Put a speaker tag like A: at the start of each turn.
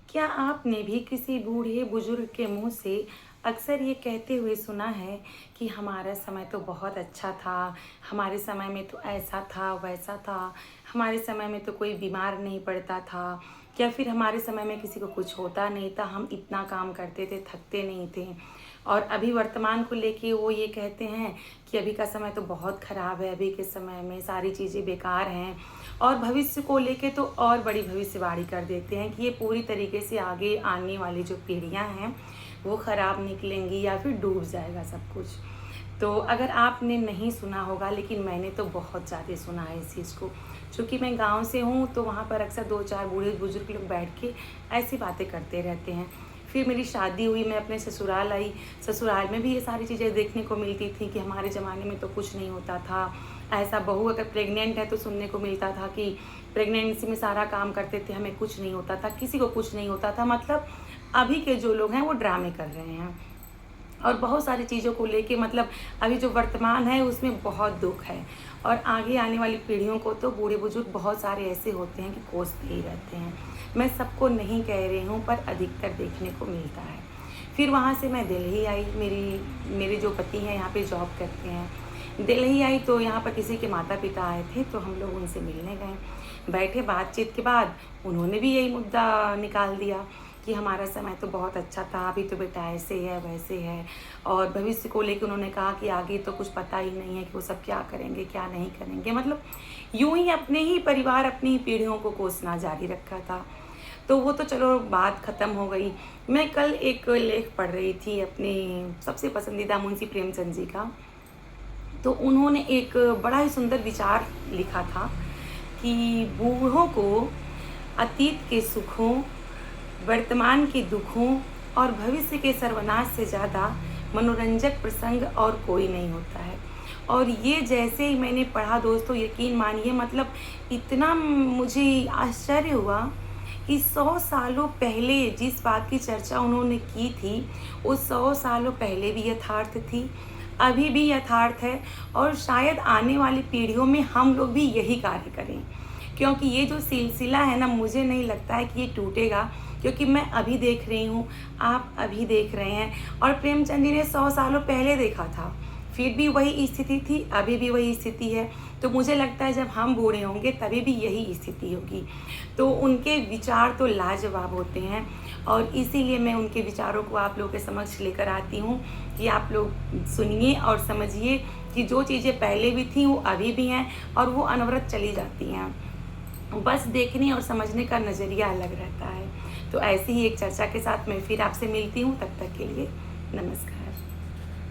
A: क्या आपने भी किसी बूढ़े बुजुर्ग के मुंह से अक्सर ये कहते हुए सुना है कि हमारा समय तो बहुत अच्छा था, हमारे समय में तो ऐसा था, वैसा था, हमारे समय में तो कोई बीमार नहीं पड़ता था, या फिर हमारे समय में किसी को कुछ होता नहीं था, हम इतना काम करते थे, थकते नहीं थे। और अभी वर्तमान को लेके वो ये कहते हैं कि अभी का समय तो बहुत ख़राब है, अभी के समय में सारी चीज़ें बेकार हैं। और भविष्य को लेके तो और बड़ी भविष्यवाणी कर देते हैं कि ये पूरी तरीके से आगे आने वाली जो पीढ़ियां हैं वो ख़राब निकलेंगी या फिर डूब जाएगा सब कुछ। तो अगर आपने नहीं सुना होगा, लेकिन मैंने तो बहुत ज़्यादा सुना है इस चीज़ को। चूँकि मैं गांव से हूँ तो वहाँ पर अक्सर दो चार बूढ़े बुजुर्ग लोग बैठ के ऐसी बातें करते रहते हैं। फिर मेरी शादी हुई, मैं अपने ससुराल आई। ससुराल में भी ये सारी चीज़ें देखने को मिलती थी कि हमारे ज़माने में तो कुछ नहीं होता था। ऐसा बहू अगर प्रेग्नेंट है तो सुनने को मिलता था कि प्रेगनेंसी में सारा काम करते थे, हमें कुछ नहीं होता था, किसी को कुछ नहीं होता था। मतलब अभी के जो लोग हैं वो ड्रामे कर रहे हैं। और बहुत सारी चीज़ों को लेके मतलब अभी जो वर्तमान है उसमें बहुत दुख है। और आगे आने वाली पीढ़ियों को तो बूढ़े बुजुर्ग बहुत सारे ऐसे होते हैं कि कोसते ही रहते हैं। मैं सबको नहीं कह रही हूँ, पर अधिकतर देखने को मिलता है। फिर वहाँ से मैं दिल्ली आई। मेरे जो पति हैं यहाँ पे जॉब करते हैं। दिल्ली आई तो यहाँ पर किसी के माता पिता आए थे तो हम लोग उनसे मिलने गए। बैठे, बातचीत के बाद उन्होंने भी यही मुद्दा निकाल दिया कि हमारा समय तो बहुत अच्छा था, अभी तो बेटा ऐसे है वैसे है। और भविष्य को लेकर उन्होंने कहा कि आगे तो कुछ पता ही नहीं है कि वो सब क्या करेंगे क्या नहीं करेंगे। मतलब यूं ही अपने ही परिवार, अपनी ही पीढ़ियों को कोसना जारी रखा था। तो वो तो चलो बात ख़त्म हो गई। मैं कल एक लेख पढ़ रही थी अपने सबसे पसंदीदा मुंशी प्रेमचंद जी का। तो उन्होंने एक बड़ा ही सुंदर विचार लिखा था कि बूढ़ों को अतीत के सुखों, वर्तमान के दुखों और भविष्य के सर्वनाश से ज़्यादा मनोरंजक प्रसंग और कोई नहीं होता है। और ये जैसे ही मैंने पढ़ा दोस्तों, यकीन मानिए मतलब इतना मुझे आश्चर्य हुआ कि 100 सालों पहले जिस बात की चर्चा उन्होंने की थी, वो 100 सालों पहले भी यथार्थ थी, अभी भी यथार्थ है। और शायद आने वाली पीढ़ियों में हम लोग भी यही कार्य करें, क्योंकि ये जो सिलसिला है ना, मुझे नहीं लगता है कि ये टूटेगा। क्योंकि मैं अभी देख रही हूँ, आप अभी देख रहे हैं, और प्रेमचंद जी ने 100 सालों पहले देखा था, फिर भी वही स्थिति थी, अभी भी वही स्थिति है। तो मुझे लगता है जब हम बूढ़े होंगे तभी भी यही स्थिति होगी। तो उनके विचार तो लाजवाब होते हैं, और इसीलिए मैं उनके विचारों को आप लोगों के समक्ष लेकर आती हूँ कि आप लोग सुनिए और समझिए कि जो चीज़ें पहले भी थी वो अभी भी हैं और वो अनवरत चली जाती हैं। बस देखने और समझने का नज़रिया अलग रहता है। तो ऐसी ही एक चर्चा के साथ मैं फिर आपसे मिलती हूँ। तब तक के लिए नमस्कार।